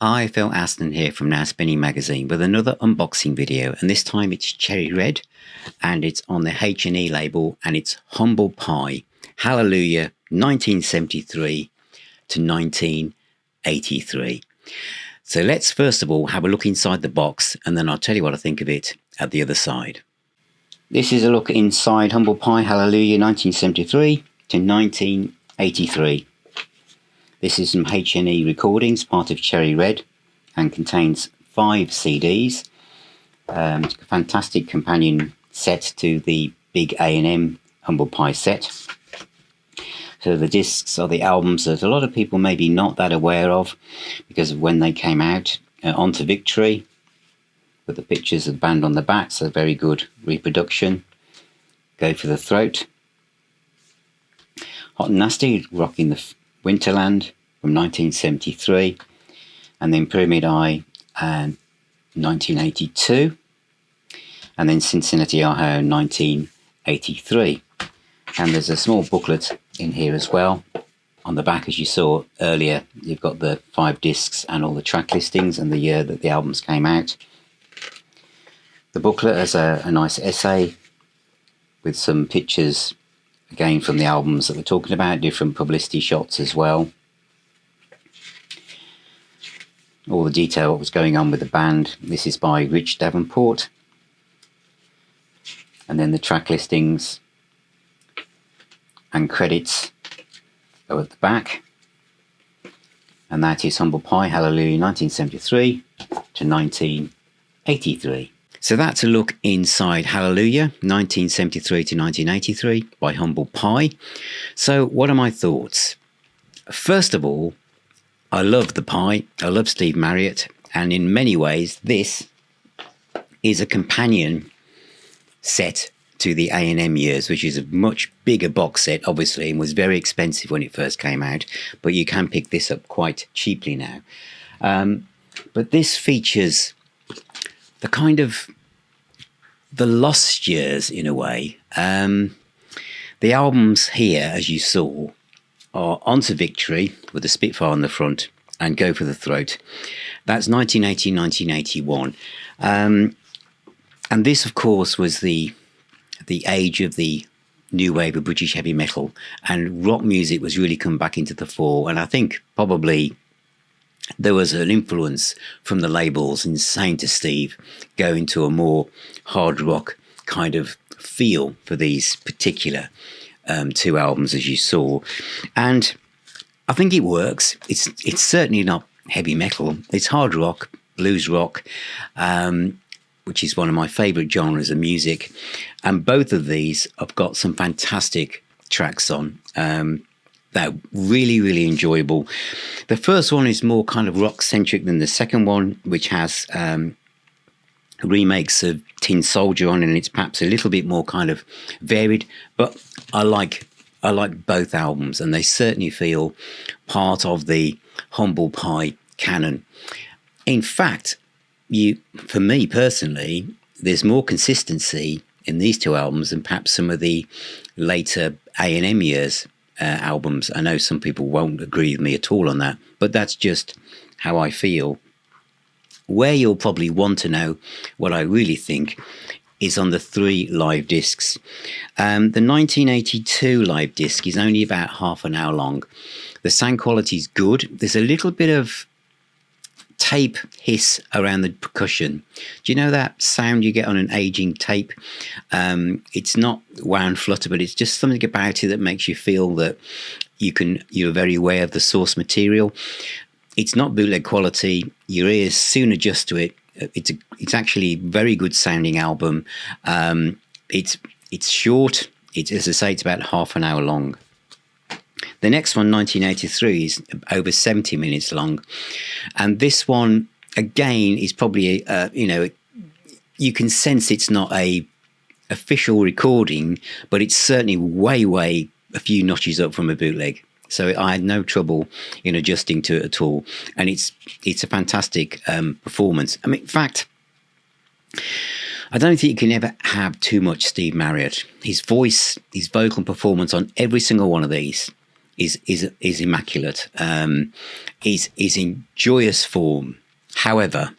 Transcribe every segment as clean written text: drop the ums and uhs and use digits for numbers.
Hi, Phil Aston here from Now Spinning Magazine with another unboxing video, and this time it's cherry red and it's on the H&E label and it's Humble Pie, Hallelujah 1973 to 1983. So let's first of all have a look inside the box and then I'll tell you what I think of it at the other side. This is a look inside Humble Pie, Hallelujah 1973 to 1983. This is some H&E recordings, part of Cherry Red, and contains 5 CDs. It's a fantastic companion set to the big A&M Humble Pie set. So the discs are the albums that a lot of people may be not that aware of because of when they came out. On to Victory, with the pictures of the band on the back, so very good reproduction. Go for the Throat. Hot and Nasty, Rockin the Winterland from 1973, and then Pyramid Eye 1982, and then Cincinnati Ohio 1983. And there's a small booklet in here as well. On the back, as you saw earlier, you've got the 5 discs and all the track listings and the year that the albums came out. The booklet has a nice essay with some pictures again from the albums that we're talking about, different publicity shots as well. All the detail what was going on with the band. This is by Rich Davenport. And then the track listings and credits are at the back. And that is Humble Pie, Hallelujah 1973 to 1983. So that's a look inside Hallelujah 1973 to 1983 by Humble Pie. So what are my thoughts? First of all, I love the pie. I love Steve Marriott, and in many ways this is a companion set to the A&M years, which is a much bigger box set obviously and was very expensive when it first came out, but you can pick this up quite cheaply now. But this features the kind of the lost years in a way. The albums here, as you saw, are On to Victory with the Spitfire on the front and Go for the Throat. That's 1980, 1981. And this, of course, was the age of the new wave of British heavy metal, and rock music was really come back into the fore. And I think probably there was an influence from the labels in saying to Steve, go into a more hard rock kind of feel for these particular 2 albums, as you saw. And I think it works. It's certainly not heavy metal. It's hard rock, blues rock, which is one of my favourite genres of music. And both of these have got some fantastic tracks on. They're really, really enjoyable. The first one is more kind of rock-centric than the second one, which has remakes of Tin Soldier on, and it's perhaps a little bit more kind of varied. But I like both albums, and they certainly feel part of the Humble Pie canon. In fact, for me personally, there's more consistency in these 2 albums than perhaps some of the later A&M years albums. I know some people won't agree with me at all on that, but that's just how I feel. Where you'll probably want to know what I really think is on the 3 live discs. The 1982 live disc is only about half an hour long. The sound quality is good. There's a little bit of tape hiss around the percussion. Do you know that sound you get on an aging tape? It's not wow and flutter, but it's just something about it that makes you feel that you're very aware of the source material. It's not bootleg quality. Your ears soon adjust to it. It's actually a very good sounding album. It's short. As I say, it's about half an hour long. The next one, 1983, is over 70 minutes long. And this one, again, is probably, you can sense it's not a official recording, but it's certainly way a few notches up from a bootleg. So I had no trouble in adjusting to it at all. And it's a fantastic performance. I mean, in fact, I don't think you can ever have too much Steve Marriott. His voice, his vocal performance on every single one of these is immaculate, is in joyous form. However,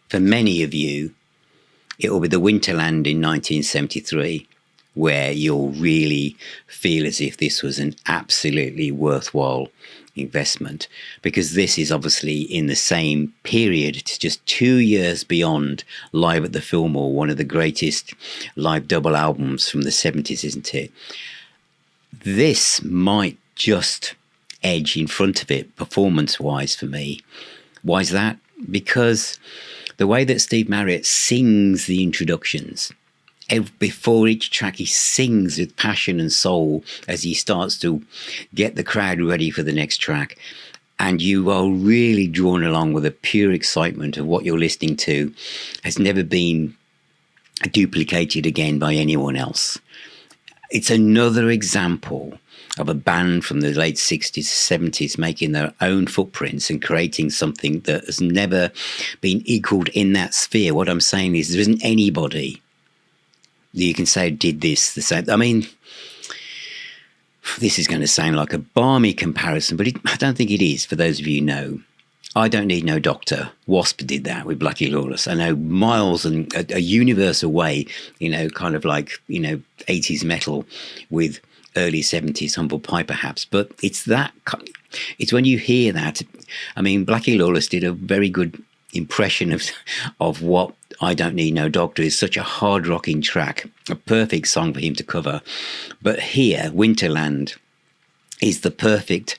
for many of you, it will be the Winterland in 1973 where you'll really feel as if this was an absolutely worthwhile investment, because this is obviously in the same period. It's just 2 years beyond Live at the Fillmore, one of the greatest live double albums from the 70s, isn't it? This might just edge in front of it performance-wise for me. Why is that? Because the way that Steve Marriott sings the introductions, before each track he sings with passion and soul as he starts to get the crowd ready for the next track, and you are really drawn along with a pure excitement of what you're listening to has never been duplicated again by anyone else. It's another example of a band from the late 60s, 70s making their own footprints and creating something that has never been equaled in that sphere. What I'm saying is there isn't anybody that you can say did this the same. I mean, this is going to sound like a balmy comparison, but I don't think it is. For those of you who know, I Don't Need No Doctor. Wasp did that with Blackie Lawless. I know miles and a universe away, kind of like, 80s metal with early 70s Humble Pie perhaps. But it's when you hear that. I mean, Blackie Lawless did a very good impression of what I Don't Need No Doctor is. Such a hard rocking track, a perfect song for him to cover. But here, Winterland is the perfect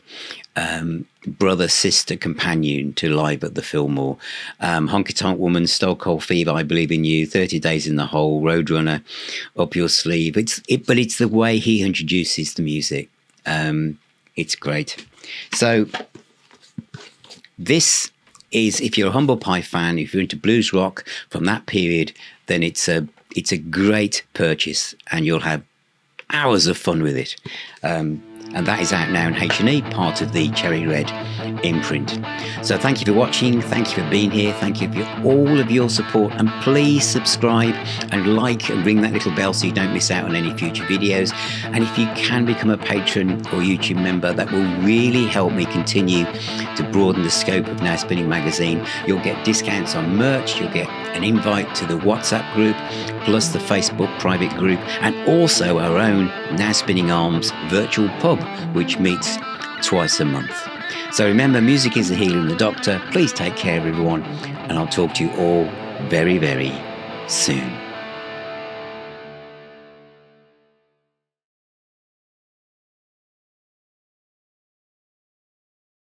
brother, sister, companion to Live at the Fillmore. Honky Tonk Woman, Stone Cold Fever, I Believe in You, 30 Days in the Hole, Roadrunner, Up Your Sleeve. But it's the way he introduces the music. It's great. So this is, if you're a Humble Pie fan, if you're into blues rock from that period, then it's a great purchase, and you'll have hours of fun with it. And that is out now in H&E, part of the Cherry Red imprint. So thank you for watching, thank you for being here, thank you for all of your support, and please subscribe and like and ring that little bell so you don't miss out on any future videos. And if you can become a patron or YouTube member, that will really help me continue to broaden the scope of Now Spinning Magazine. You'll get discounts on merch, you'll get an invite to the WhatsApp group, plus the Facebook private group, and also our own Now Spinning Arms virtual pub, which meets twice a month. So remember, music is the healer and the doctor. Please take care of everyone, and I'll talk to you all very, very soon.